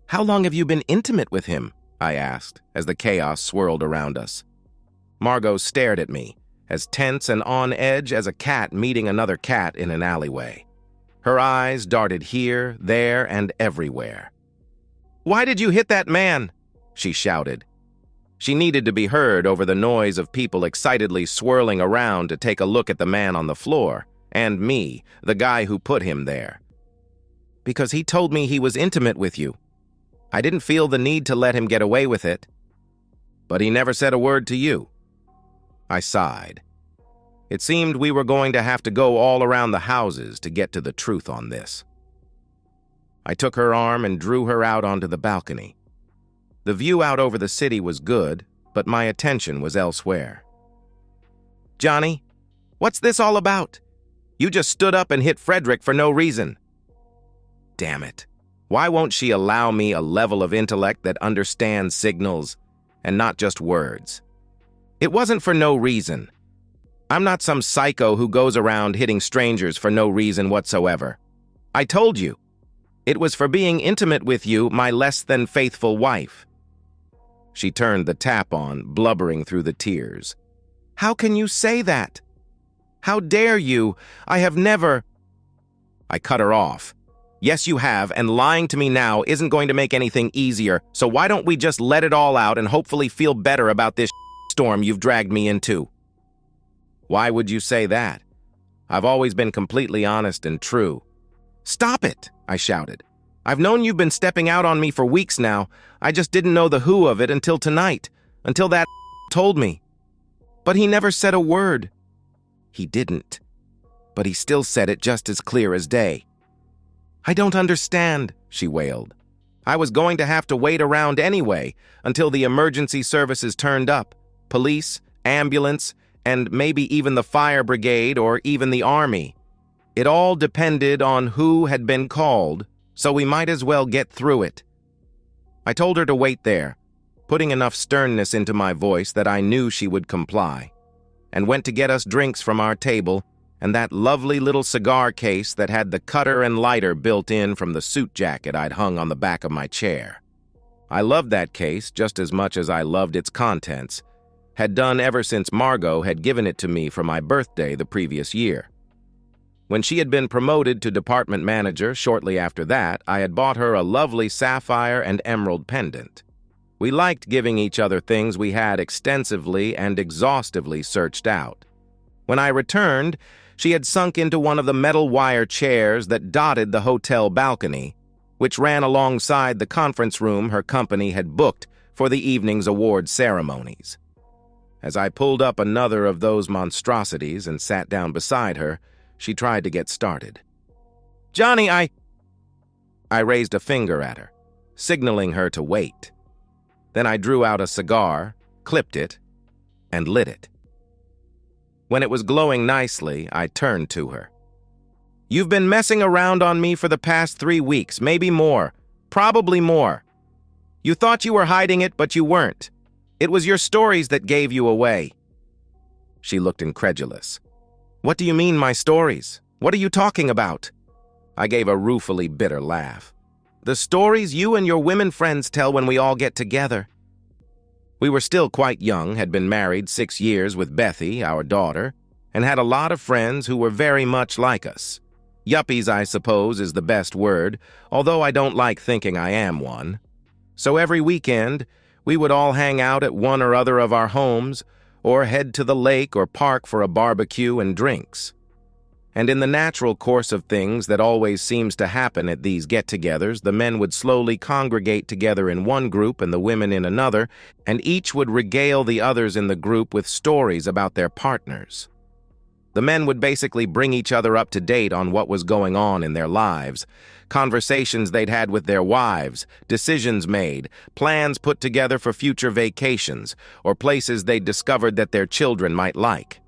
"How long have you been intimate with him?" I asked, as the chaos swirled around us. Margot stared at me, as tense and on edge as a cat meeting another cat in an alleyway. Her eyes darted here, there, and everywhere. "Why did you hit that man?" she shouted. She needed to be heard over the noise of people excitedly swirling around to take a look at the man on the floor, and me, the guy who put him there. "Because he told me he was intimate with you. I didn't feel the need to let him get away with it." "But he never said a word to you." I sighed. It seemed we were going to have to go all around the houses to get to the truth on this. I took her arm and drew her out onto the balcony. The view out over the city was good, but my attention was elsewhere. "Johnny, what's this all about? You just stood up and hit Frederick for no reason." Damn it. Why won't she allow me a level of intellect that understands signals and not just words? It wasn't for no reason. I'm not some psycho who goes around hitting strangers for no reason whatsoever. I told you. It was for being intimate with you, my less than faithful wife. She turned the tap on, blubbering through the tears. "How can you say that? How dare you? I have never—" I cut her off. "Yes, you have, and lying to me now isn't going to make anything easier, so why don't we just let it all out and hopefully feel better about this storm you've dragged me into?" "Why would you say that? I've always been completely honest and true." "Stop it," I shouted. "I've known you've been stepping out on me for weeks now. I just didn't know the who of it until tonight, until that told me. But he never said a word." "He didn't, but he still said it just as clear as day." "I don't understand," she wailed. "I was going to have to wait around anyway until the emergency services turned up. Police, ambulance, and maybe even the fire brigade or even the army. It all depended on who had been called, so we might as well get through it." I told her to wait there, putting enough sternness into my voice that I knew she would comply, and went to get us drinks from our table and that lovely little cigar case that had the cutter and lighter built in from the suit jacket I'd hung on the back of my chair. I loved that case just as much as I loved its contents, had done ever since Margot had given it to me for my birthday the previous year. When she had been promoted to department manager shortly after that, I had bought her a lovely sapphire and emerald pendant. We liked giving each other things we had extensively and exhaustively searched out. When I returned, she had sunk into one of the metal wire chairs that dotted the hotel balcony, which ran alongside the conference room her company had booked for the evening's award ceremonies. As I pulled up another of those monstrosities and sat down beside her, she tried to get started. "Johnny, I raised a finger at her, signaling her to wait. Then I drew out a cigar, clipped it, and lit it. When it was glowing nicely, I turned to her. "You've been messing around on me for the past 3 weeks, maybe more, probably more. You thought you were hiding it, but you weren't. It was your stories that gave you away." She looked incredulous. "What do you mean, my stories? What are you talking about?" I gave a ruefully bitter laugh. "The stories you and your women friends tell when we all get together." We were still quite young, had been married 6 years with Bethy, our daughter, and had a lot of friends who were very much like us. Yuppies, I suppose, is the best word, although I don't like thinking I am one. So every weekend, we would all hang out at one or other of our homes, or head to the lake or park for a barbecue and drinks. And in the natural course of things that always seems to happen at these get-togethers, the men would slowly congregate together in one group and the women in another, and each would regale the others in the group with stories about their partners. The men would basically bring each other up to date on what was going on in their lives, conversations they'd had with their wives, decisions made, plans put together for future vacations, or places they'd discovered that their children might like.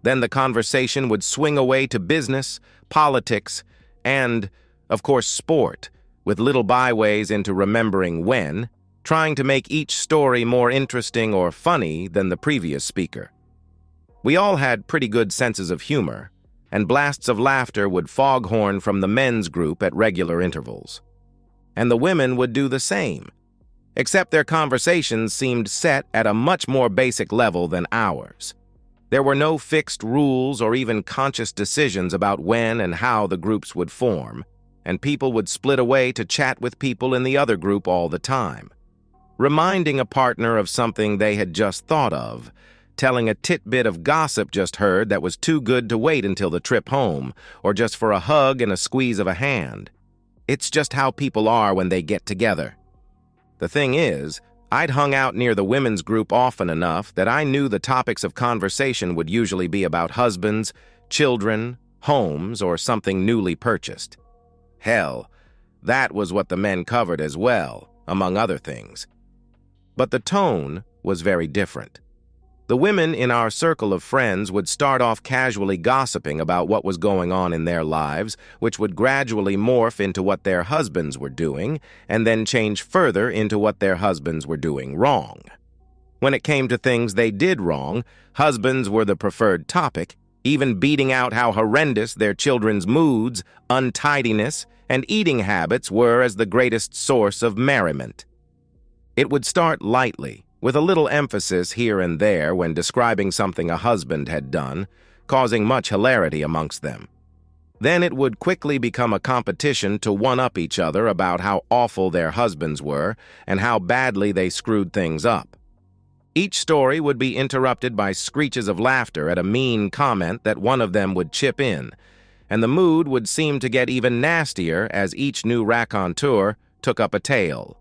Then the conversation would swing away to business, politics, and, of course, sport, with little byways into remembering when, trying to make each story more interesting or funny than the previous speaker. We all had pretty good senses of humor, and blasts of laughter would foghorn from the men's group at regular intervals. and the women would do the same, except their conversations seemed set at a much more basic level than ours. There were no fixed rules or even conscious decisions about when and how the groups would form, and people would split away to chat with people in the other group all the time, reminding a partner of something they had just thought of, telling a tidbit of gossip just heard that was too good to wait until the trip home, or just for a hug and a squeeze of a hand. It's just how people are when they get together. The thing is, I'd hung out near the women's group often enough that I knew the topics of conversation would usually be about husbands, children, homes, or something newly purchased. Hell, that was what the men covered as well, among other things. But the tone was very different. The women in our circle of friends would start off casually gossiping about what was going on in their lives, which would gradually morph into what their husbands were doing, and then change further into what their husbands were doing wrong. When it came to things they did wrong, husbands were the preferred topic, even beating out how horrendous their children's moods, untidiness, and eating habits were as the greatest source of merriment. It would start lightly, with a little emphasis here and there when describing something a husband had done, causing much hilarity amongst them. Then it would quickly become a competition to one-up each other about how awful their husbands were and how badly they screwed things up. Each story would be interrupted by screeches of laughter at a mean comment that one of them would chip in, and the mood would seem to get even nastier as each new raconteur took up a tale.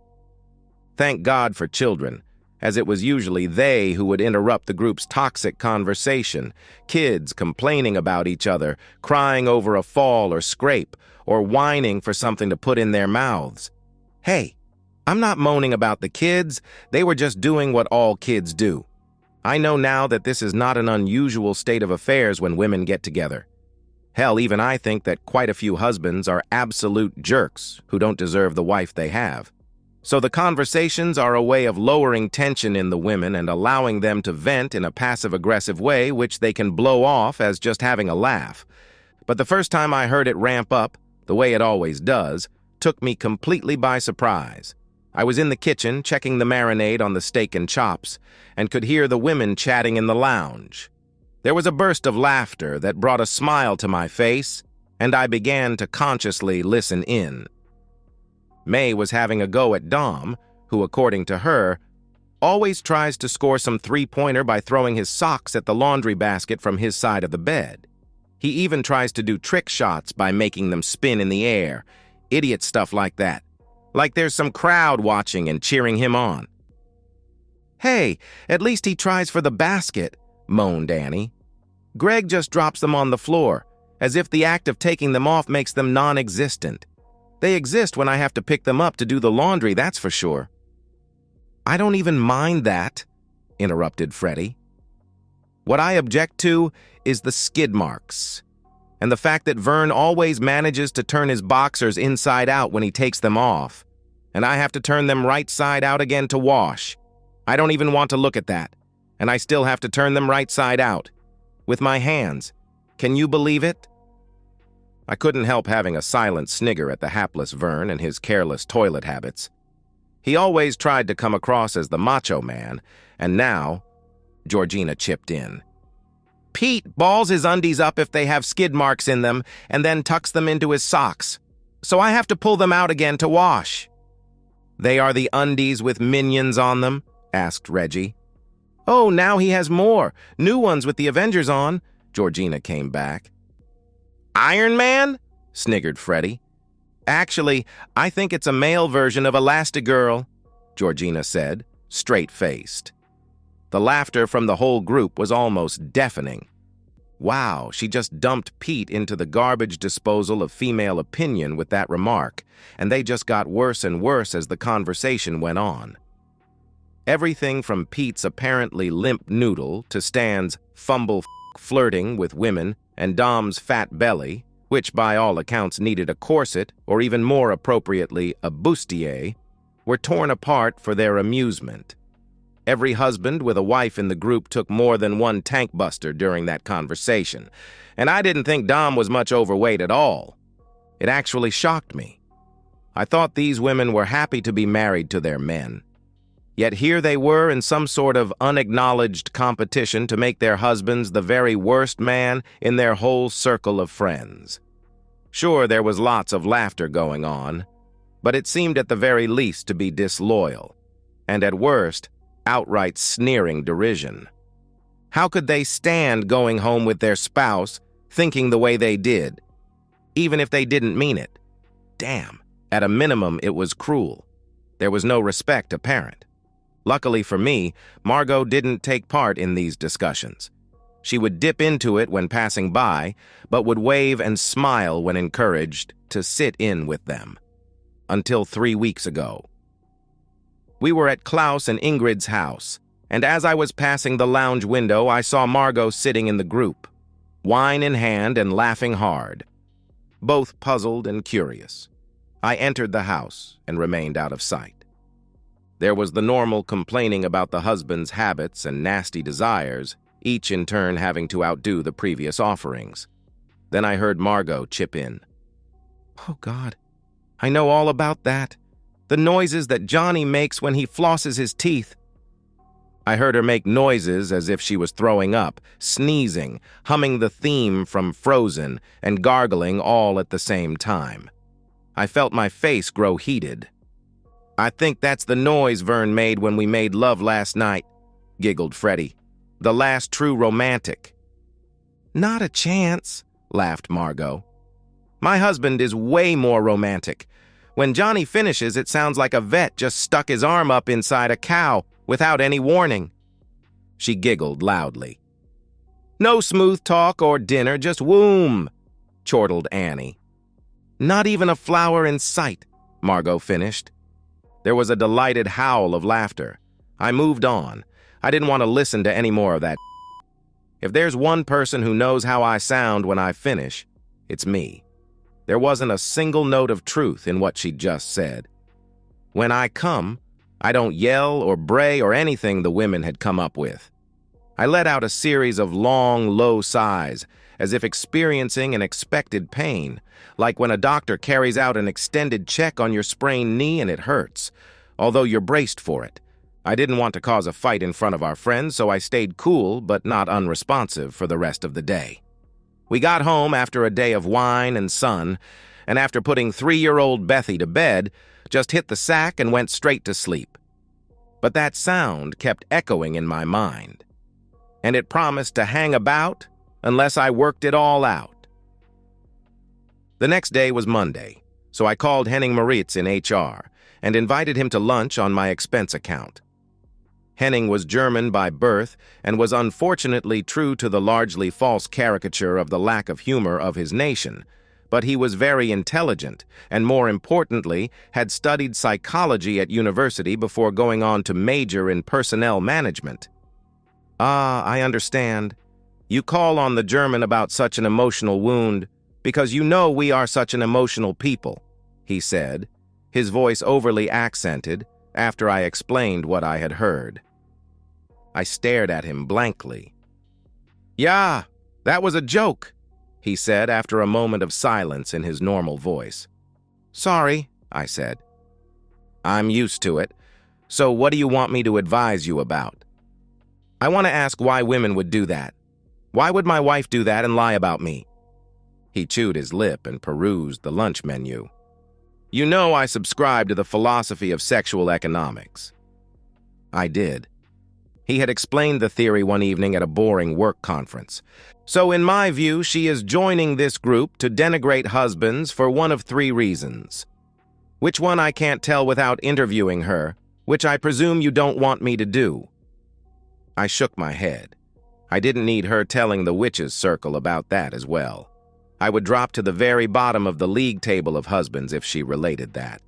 Thank God for children, as it was usually they who would interrupt the group's toxic conversation, kids complaining about each other, crying over a fall or scrape, or whining for something to put in their mouths. Hey, I'm not moaning about the kids, they were just doing what all kids do. I know now that this is not an unusual state of affairs when women get together. Hell, even I think that quite a few husbands are absolute jerks who don't deserve the wife they have. So the conversations are a way of lowering tension in the women and allowing them to vent in a passive-aggressive way which they can blow off as just having a laugh. But the first time I heard it ramp up, the way it always does, took me completely by surprise. I was in the kitchen checking the marinade on the steak and chops and could hear the women chatting in the lounge. There was a burst of laughter that brought a smile to my face, and I began to consciously listen in. May was having a go at Dom, who, according to her, always tries to score some three-pointer by throwing his socks at the laundry basket from his side of the bed. He even tries to do trick shots by making them spin in the air. Idiot stuff like that. Like there's some crowd watching and cheering him on. Hey, at least he tries for the basket, moaned Annie. Greg just drops them on the floor, as if the act of taking them off makes them non-existent. They exist when I have to pick them up to do the laundry, that's for sure. I don't even mind that, interrupted Freddie. What I object to is the skid marks, and the fact that Vern always manages to turn his boxers inside out when he takes them off, and I have to turn them right side out again to wash. I don't even want to look at that, and I still have to turn them right side out. With my hands. Can you believe it? I couldn't help having a silent snigger at the hapless Vern and his careless toilet habits. He always tried to come across as the macho man, and now, Georgina chipped in. Pete balls his undies up if they have skid marks in them and then tucks them into his socks, so I have to pull them out again to wash. They are the undies with minions on them? Asked Reggie. Oh, now he has more. New ones with the Avengers on, Georgina came back. Iron Man? Sniggered Freddie. Actually, I think it's a male version of Elastigirl, Georgina said, straight-faced. The laughter from the whole group was almost deafening. Wow, she just dumped Pete into the garbage disposal of female opinion with that remark, and they just got worse and worse as the conversation went on. Everything from Pete's apparently limp noodle to Stan's flirting with women and Dom's fat belly, which by all accounts needed a corset, or even more appropriately, a bustier, were torn apart for their amusement. Every husband with a wife in the group took more than one tank buster during that conversation, and I didn't think Dom was much overweight at all. It actually shocked me. I thought these women were happy to be married to their men. Yet here they were in some sort of unacknowledged competition to make their husbands the very worst man in their whole circle of friends. Sure, there was lots of laughter going on, but it seemed at the very least to be disloyal, and at worst, outright sneering derision. How could they stand going home with their spouse thinking the way they did, even if they didn't mean it? Damn, at a minimum, it was cruel. There was no respect apparent. Luckily for me, Margot didn't take part in these discussions. She would dip into it when passing by, but would wave and smile when encouraged to sit in with them. Until 3 weeks ago. We were at Klaus and Ingrid's house, and as I was passing the lounge window, I saw Margot sitting in the group, wine in hand and laughing hard, both puzzled and curious. I entered the house and remained out of sight. There was the normal complaining about the husband's habits and nasty desires, each in turn having to outdo the previous offerings. Then I heard Margot chip in. "Oh, God, I know all about that. The noises that Johnny makes when he flosses his teeth." I heard her make noises as if she was throwing up, sneezing, humming the theme from Frozen, and gargling all at the same time. I felt my face grow heated. "I think that's the noise Vern made when we made love last night," giggled Freddie. "The last true romantic." "Not a chance," laughed Margot. "My husband is way more romantic. When Johnny finishes, it sounds like a vet just stuck his arm up inside a cow without any warning." She giggled loudly. "No smooth talk or dinner, just womb," chortled Annie. "Not even a flower in sight," Margot finished. There was a delighted howl of laughter. I moved on. I didn't want to listen to any more of that. If there's one person who knows how I sound when I finish, it's me. There wasn't a single note of truth in what she just said. When I come, I don't yell or bray or anything the women had come up with. I let out a series of long, low sighs, as if experiencing an expected pain, like when a doctor carries out an extended check on your sprained knee and it hurts, although you're braced for it. I didn't want to cause a fight in front of our friends, so I stayed cool but not unresponsive for the rest of the day. We got home after a day of wine and sun, and after putting 3-year-old Bethy to bed, just hit the sack and went straight to sleep. But that sound kept echoing in my mind, and it promised to hang about unless I worked it all out. The next day was Monday, so I called Henning Moritz in HR and invited him to lunch on my expense account. Henning was German by birth and was unfortunately true to the largely false caricature of the lack of humor of his nation, but he was very intelligent and, more importantly, had studied psychology at university before going on to major in personnel management. "Ah, I understand. You call on the German about such an emotional wound because you know we are such an emotional people," he said, his voice overly accented after I explained what I had heard. I stared at him blankly. "Yeah, that was a joke," he said after a moment of silence in his normal voice. "Sorry," I said. "I'm used to it. So what do you want me to advise you about?" "I want to ask why women would do that. Why would my wife do that and lie about me?" He chewed his lip and perused the lunch menu. "You know I subscribe to the philosophy of sexual economics." I did. He had explained the theory one evening at a boring work conference. "So in my view, she is joining this group to denigrate husbands for one of 3 reasons. Which one I can't tell without interviewing her, which I presume you don't want me to do." I shook my head. I didn't need her telling the witches' circle about that as well. I would drop to the very bottom of the league table of husbands if she related that.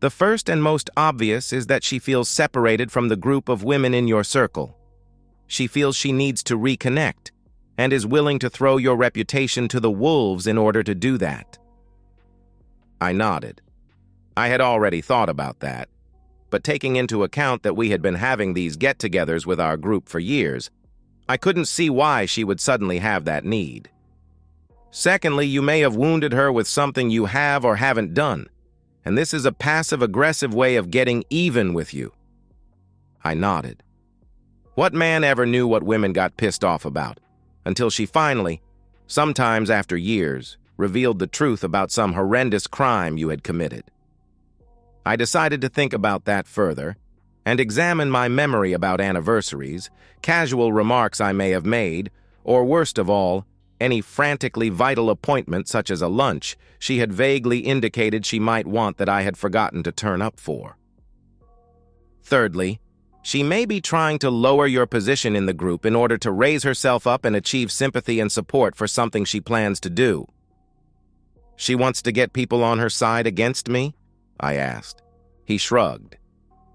"The first and most obvious is that she feels separated from the group of women in your circle. She feels she needs to reconnect and is willing to throw your reputation to the wolves in order to do that." I nodded. I had already thought about that, but taking into account that we had been having these get-togethers with our group for years, I couldn't see why she would suddenly have that need. "Secondly, you may have wounded her with something you have or haven't done, and this is a passive-aggressive way of getting even with you." I nodded. What man ever knew what women got pissed off about? Until she finally, sometimes after years, revealed the truth about some horrendous crime you had committed. I decided to think about that further and examine my memory about anniversaries, casual remarks I may have made, or worst of all, any frantically vital appointment such as a lunch she had vaguely indicated she might want that I had forgotten to turn up for. Thirdly, she may be trying to lower your position in the group in order to raise herself up and achieve sympathy and support for something she plans to do. She wants to get people on her side against me? I asked. He shrugged.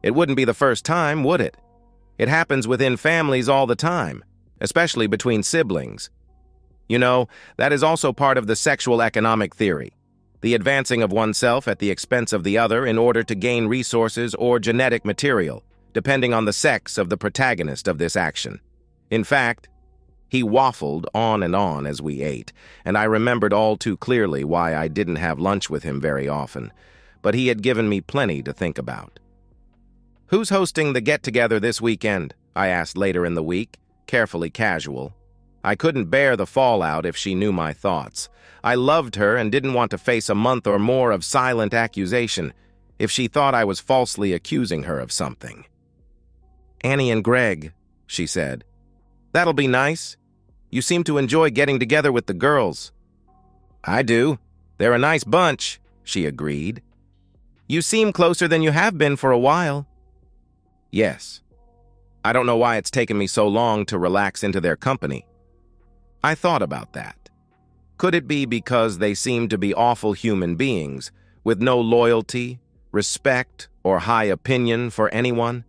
It wouldn't be the first time, would it? It happens within families all the time, especially between siblings. You know, that is also part of the sexual economic theory, the advancing of oneself at the expense of the other in order to gain resources or genetic material, depending on the sex of the protagonist of this action. In fact, he waffled on and on as we ate, and I remembered all too clearly why I didn't have lunch with him very often, but he had given me plenty to think about. "Who's hosting the get-together this weekend?" I asked later in the week, carefully casual. I couldn't bear the fallout if she knew my thoughts. I loved her and didn't want to face a month or more of silent accusation if she thought I was falsely accusing her of something. "Annie and Greg," she said. "That'll be nice. You seem to enjoy getting together with the girls." "I do. They're a nice bunch," she agreed. "You seem closer than you have been for a while." "Yes. I don't know why it's taken me so long to relax into their company." I thought about that. Could it be because they seem to be awful human beings, with no loyalty, respect, or high opinion for anyone?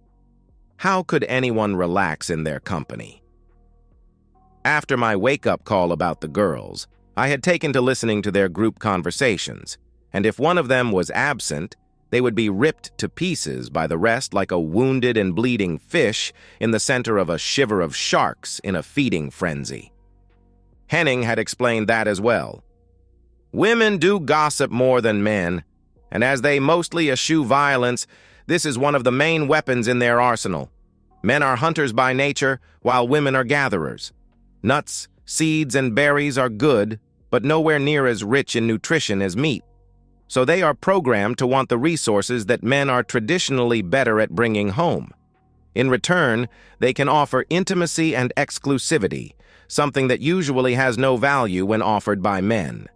How could anyone relax in their company? After my wake-up call about the girls, I had taken to listening to their group conversations, and if one of them was absent, they would be ripped to pieces by the rest like a wounded and bleeding fish in the center of a shiver of sharks in a feeding frenzy. Henning had explained that as well. Women do gossip more than men, and as they mostly eschew violence, this is one of the main weapons in their arsenal. Men are hunters by nature, while women are gatherers. Nuts, seeds, and berries are good, but nowhere near as rich in nutrition as meat. So they are programmed to want the resources that men are traditionally better at bringing home. In return, they can offer intimacy and exclusivity, something that usually has no value when offered by men.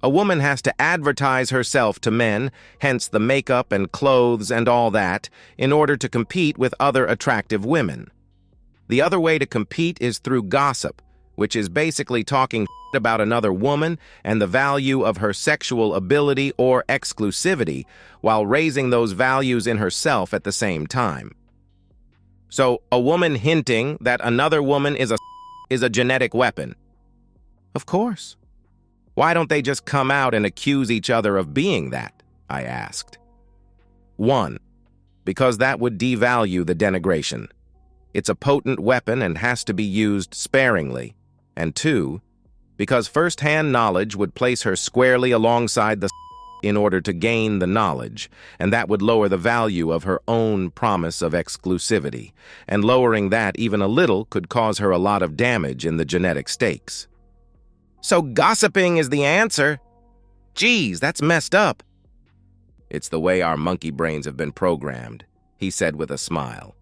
A woman has to advertise herself to men, hence the makeup and clothes and all that, in order to compete with other attractive women. The other way to compete is through gossip, which is basically talking about another woman and the value of her sexual ability or exclusivity while raising those values in herself at the same time. So, a woman hinting that another woman is a genetic weapon. Of course. Why don't they just come out and accuse each other of being that? I asked. 1. Because that would devalue the denigration. It's a potent weapon and has to be used sparingly. And 2, because first-hand knowledge would place her squarely alongside the in order to gain the knowledge, and that would lower the value of her own promise of exclusivity, and lowering that even a little could cause her a lot of damage in the genetic stakes. So gossiping is the answer? Geez, that's messed up. It's the way our monkey brains have been programmed, he said with a smile.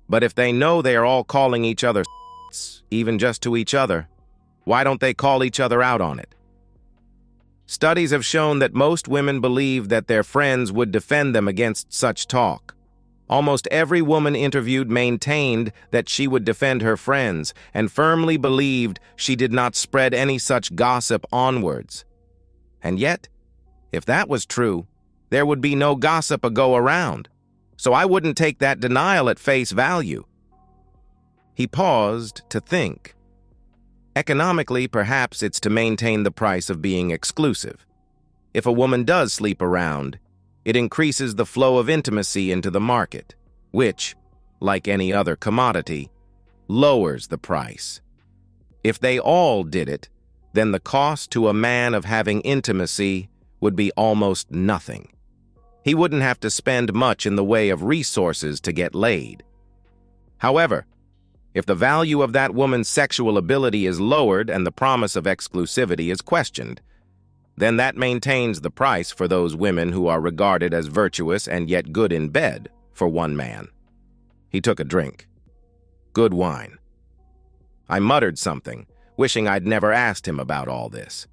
But if they know they are all calling each other even just to each other, why don't they call each other out on it? Studies have shown that most women believe that their friends would defend them against such talk. Almost every woman interviewed maintained that she would defend her friends and firmly believed she did not spread any such gossip onwards. And yet, if that was true, there would be no gossip a go around. So I wouldn't take that denial at face value. He paused to think. Economically, perhaps it's to maintain the price of being exclusive. If a woman does sleep around, it increases the flow of intimacy into the market, which, like any other commodity, lowers the price. If they all did it, then the cost to a man of having intimacy would be almost nothing. He wouldn't have to spend much in the way of resources to get laid. However, if the value of that woman's sexual ability is lowered and the promise of exclusivity is questioned, then that maintains the price for those women who are regarded as virtuous and yet good in bed for one man. He took a drink. Good wine. I muttered something, wishing I'd never asked him about all this.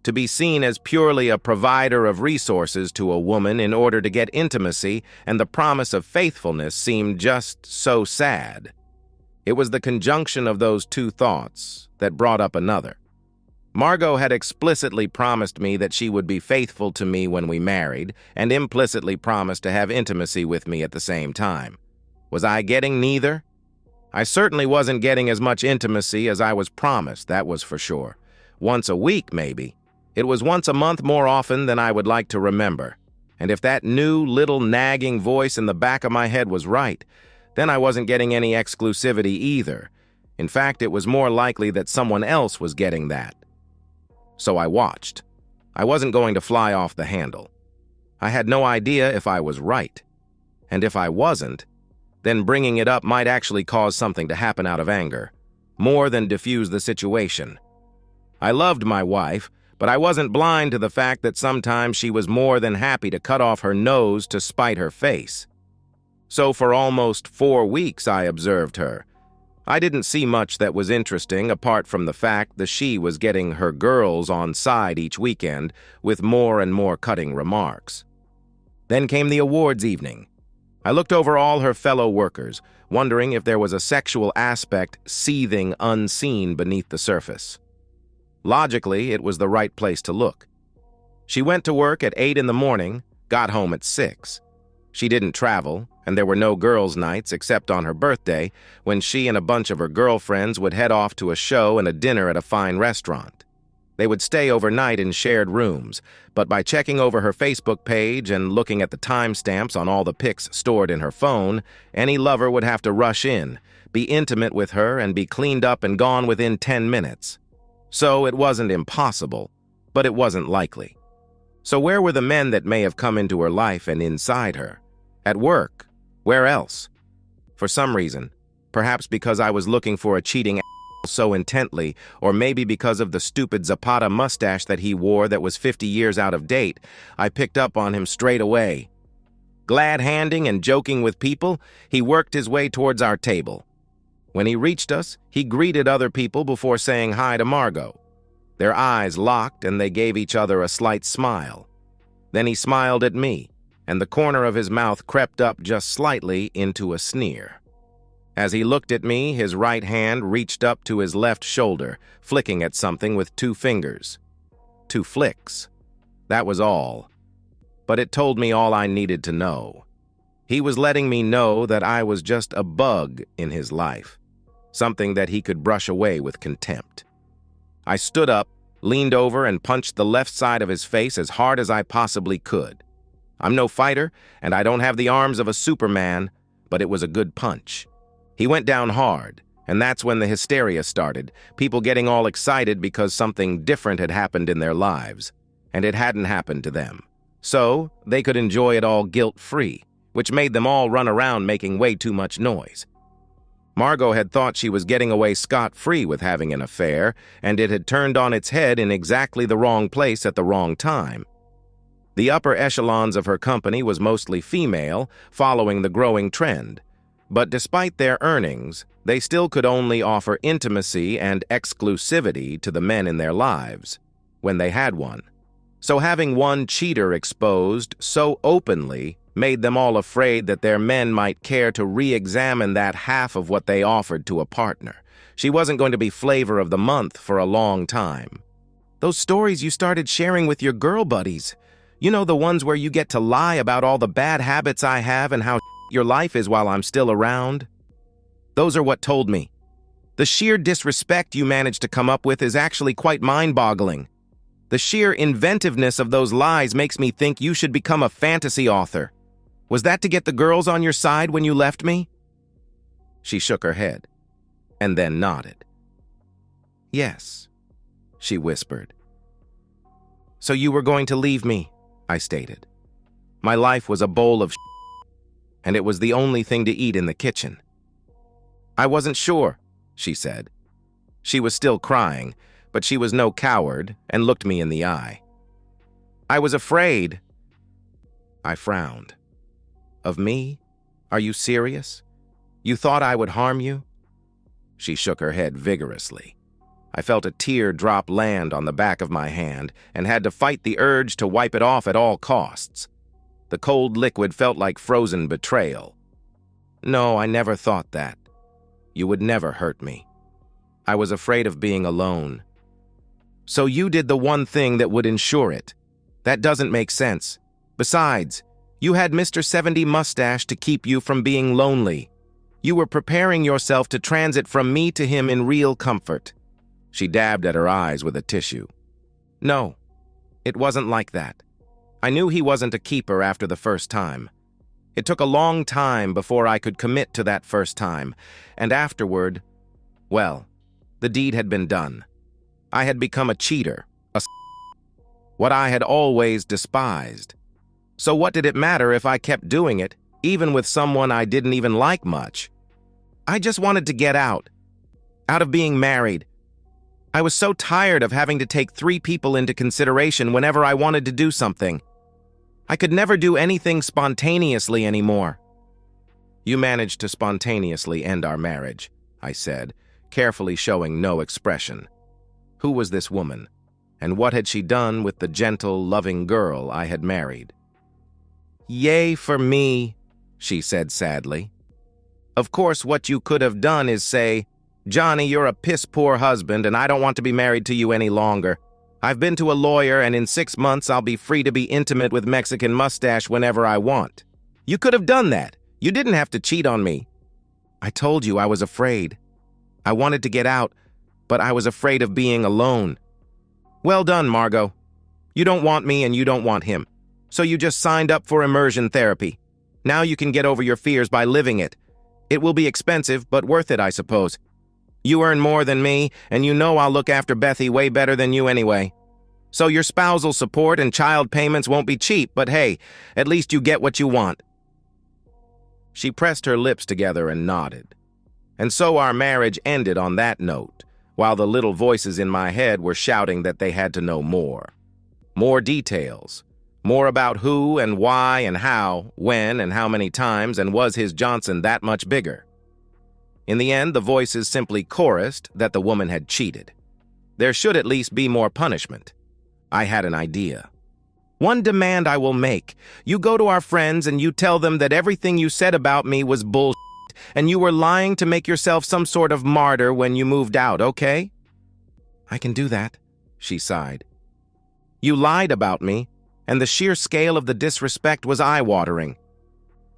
To be seen as purely a provider of resources to a woman in order to get intimacy and the promise of faithfulness seemed just so sad. It was the conjunction of those two thoughts that brought up another. Margot had explicitly promised me that she would be faithful to me when we married, and implicitly promised to have intimacy with me at the same time. Was I getting neither? I certainly wasn't getting as much intimacy as I was promised, that was for sure. Once a week, maybe. It was once a month more often than I would like to remember. And if that new little nagging voice in the back of my head was right, then I wasn't getting any exclusivity either. In fact, it was more likely that someone else was getting that. So I watched. I wasn't going to fly off the handle. I had no idea if I was right. And if I wasn't, then bringing it up might actually cause something to happen out of anger, more than diffuse the situation. I loved my wife, but I wasn't blind to the fact that sometimes she was more than happy to cut off her nose to spite her face. So for almost 4 weeks I observed her. I didn't see much that was interesting apart from the fact that she was getting her girls on side each weekend with more and more cutting remarks. Then came the awards evening. I looked over all her fellow workers, wondering if there was a sexual aspect seething unseen beneath the surface. Logically, it was the right place to look. She went to work at 8 in the morning, got home at 6. She didn't travel, and there were no girls' nights except on her birthday, when she and a bunch of her girlfriends would head off to a show and a dinner at a fine restaurant. They would stay overnight in shared rooms, but by checking over her Facebook page and looking at the timestamps on all the pics stored in her phone, any lover would have to rush in, be intimate with her, and be cleaned up and gone within 10 minutes. So it wasn't impossible, but it wasn't likely. So where were the men that may have come into her life and inside her? At work? Where else? For some reason, perhaps because I was looking for a cheating so intently, or maybe because of the stupid Zapata mustache that he wore that was 50 years out of date, I picked up on him straight away. Glad-handing and joking with people, he worked his way towards our table. When he reached us, he greeted other people before saying hi to Margot. Their eyes locked and they gave each other a slight smile. Then he smiled at me, and the corner of his mouth crept up just slightly into a sneer. As he looked at me, his right hand reached up to his left shoulder, flicking at something with 2 fingers. 2 flicks. That was all. But it told me all I needed to know. He was letting me know that I was just a bug in his life, something that he could brush away with contempt. I stood up, leaned over, and punched the left side of his face as hard as I possibly could. I'm no fighter, and I don't have the arms of a Superman, but it was a good punch. He went down hard, and that's when the hysteria started, people getting all excited because something different had happened in their lives, and it hadn't happened to them. So they could enjoy it all guilt-free, which made them all run around making way too much noise. Margot had thought she was getting away scot-free with having an affair, and it had turned on its head in exactly the wrong place at the wrong time. The upper echelons of her company was mostly female, following the growing trend. But despite their earnings, they still could only offer intimacy and exclusivity to the men in their lives, when they had one. So having one cheater exposed so openly made them all afraid that their men might care to re-examine that half of what they offered to a partner. She wasn't going to be flavor of the month for a long time. Those stories you started sharing with your girl buddies, you know, the ones where you get to lie about all the bad habits I have and how your life is while I'm still around. Those are what told me. The sheer disrespect you managed to come up with is actually quite mind-boggling. The sheer inventiveness of those lies makes me think you should become a fantasy author. Was that to get the girls on your side when you left me? She shook her head, and then nodded. Yes, she whispered. So you were going to leave me, I stated. My life was a bowl of and it was the only thing to eat in the kitchen. I wasn't sure, she said. She was still crying, but she was no coward and looked me in the eye. I was afraid. I frowned. Of me? Are you serious? You thought I would harm you? She shook her head vigorously. I felt a tear drop land on the back of my hand and had to fight the urge to wipe it off at all costs. The cold liquid felt like frozen betrayal. No, I never thought that. You would never hurt me. I was afraid of being alone. So you did the one thing that would ensure it. That doesn't make sense. Besides, you had Mr. 70 Mustache to keep you from being lonely. You were preparing yourself to transit from me to him in real comfort. She dabbed at her eyes with a tissue. No, it wasn't like that. I knew he wasn't a keeper after the first time. It took a long time before I could commit to that first time, and afterward, well, the deed had been done. I had become a cheater, what I had always despised. So what did it matter if I kept doing it, even with someone I didn't even like much? I just wanted to get out of being married. I was so tired of having to take 3 people into consideration whenever I wanted to do something. I could never do anything spontaneously anymore. You managed to spontaneously end our marriage, I said, carefully showing no expression. Who was this woman, and what had she done with the gentle, loving girl I had married? Yay for me, she said sadly. Of course, what you could have done is say, Johnny, you're a piss-poor husband, and I don't want to be married to you any longer. I've been to a lawyer, and in 6 months I'll be free to be intimate with Mexican Mustache whenever I want. You could have done that. You didn't have to cheat on me. I told you I was afraid. I wanted to get out, but I was afraid of being alone. Well done, Margot. You don't want me and you don't want him. So you just signed up for immersion therapy. Now you can get over your fears by living it. It will be expensive, but worth it, I suppose. You earn more than me, and you know I'll look after Bethy way better than you anyway. So your spousal support and child payments won't be cheap, but hey, at least you get what you want. She pressed her lips together and nodded. And so our marriage ended on that note, while the little voices in my head were shouting that they had to know more. More details. More about who and why and how, when and how many times, and was his Johnson that much bigger? In the end, the voices simply chorused that the woman had cheated. There should at least be more punishment. I had an idea. One demand I will make. You go to our friends and you tell them that everything you said about me was bullshit and you were lying to make yourself some sort of martyr when you moved out, okay? I can do that, she sighed. You lied about me, and the sheer scale of the disrespect was eye-watering.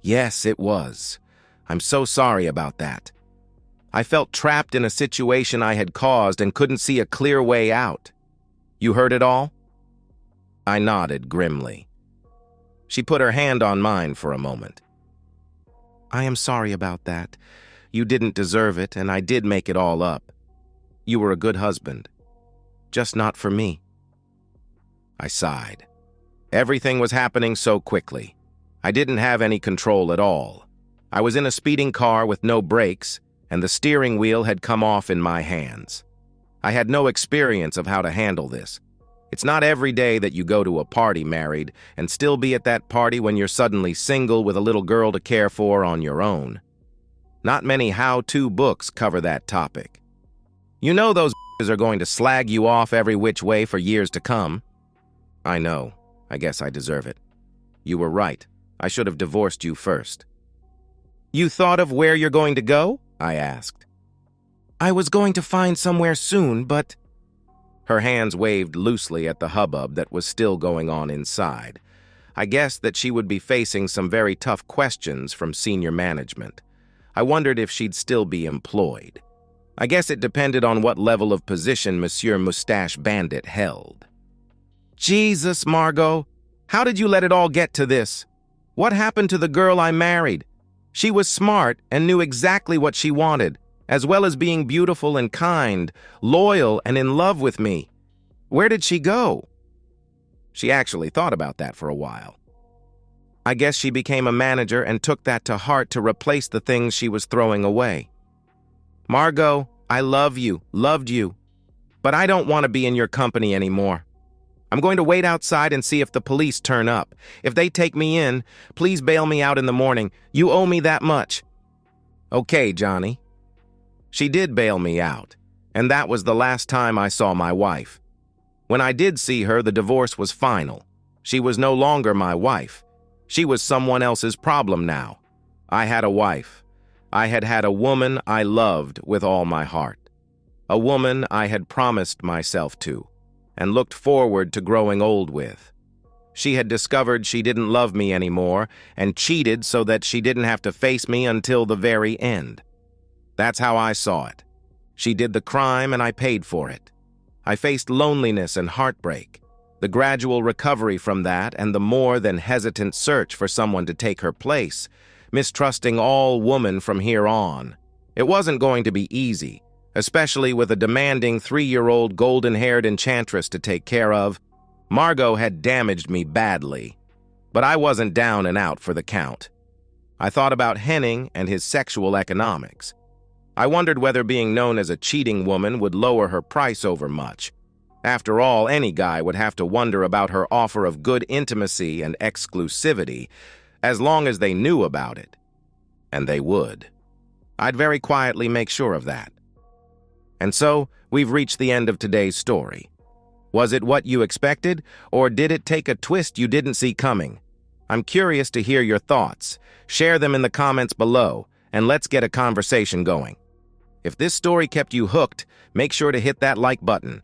Yes, it was. I'm so sorry about that. I felt trapped in a situation I had caused and couldn't see a clear way out. You heard it all? I nodded grimly. She put her hand on mine for a moment. I am sorry about that. You didn't deserve it, and I did make it all up. You were a good husband. Just not for me. I sighed. Everything was happening so quickly. I didn't have any control at all. I was in a speeding car with no brakes, and the steering wheel had come off in my hands. I had no experience of how to handle this. It's not every day that you go to a party married and still be at that party when you're suddenly single with a little girl to care for on your own. Not many how-to books cover that topic. You know those are going to slag you off every which way for years to come. I know. I guess I deserve it. You were right. I should have divorced you first. You thought of where you're going to go? I asked. I was going to find somewhere soon, but... Her hands waved loosely at the hubbub that was still going on inside. I guessed that she would be facing some very tough questions from senior management. I wondered if she'd still be employed. I guess it depended on what level of position Monsieur Mustache Bandit held. Jesus, Margot, how did you let it all get to this? What happened to the girl I married? She was smart and knew exactly what she wanted, as well as being beautiful and kind, loyal and in love with me. Where did she go? She actually thought about that for a while. I guess she became a manager and took that to heart to replace the things she was throwing away. Margot, I love you, loved you, but I don't want to be in your company anymore. I'm going to wait outside and see if the police turn up. If they take me in, please bail me out in the morning. You owe me that much. Okay, Johnny. She did bail me out, and that was the last time I saw my wife. When I did see her, the divorce was final. She was no longer my wife. She was someone else's problem now. I had a wife. I had had a woman I loved with all my heart. A woman I had promised myself to and looked forward to growing old with. She had discovered she didn't love me anymore and cheated so that she didn't have to face me until the very end. That's how I saw it. She did the crime and I paid for it. I faced loneliness and heartbreak, the gradual recovery from that and the more than hesitant search for someone to take her place, mistrusting all women from here on. It wasn't going to be easy, especially with a demanding 3-year-old golden-haired enchantress to take care of. Margot had damaged me badly, but I wasn't down and out for the count. I thought about Henning and his sexual economics. I wondered whether being known as a cheating woman would lower her price overmuch. After all, any guy would have to wonder about her offer of good intimacy and exclusivity, as long as they knew about it. And they would. I'd very quietly make sure of that. And so, we've reached the end of today's story. Was it what you expected, or did it take a twist you didn't see coming? I'm curious to hear your thoughts. Share them in the comments below, and let's get a conversation going. If this story kept you hooked, make sure to hit that like button.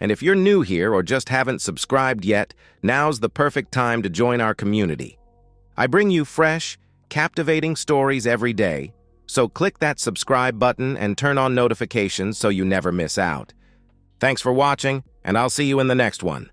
And if you're new here or just haven't subscribed yet, now's the perfect time to join our community. I bring you fresh, captivating stories every day, so click that subscribe button and turn on notifications so you never miss out. Thanks for watching, and I'll see you in the next one.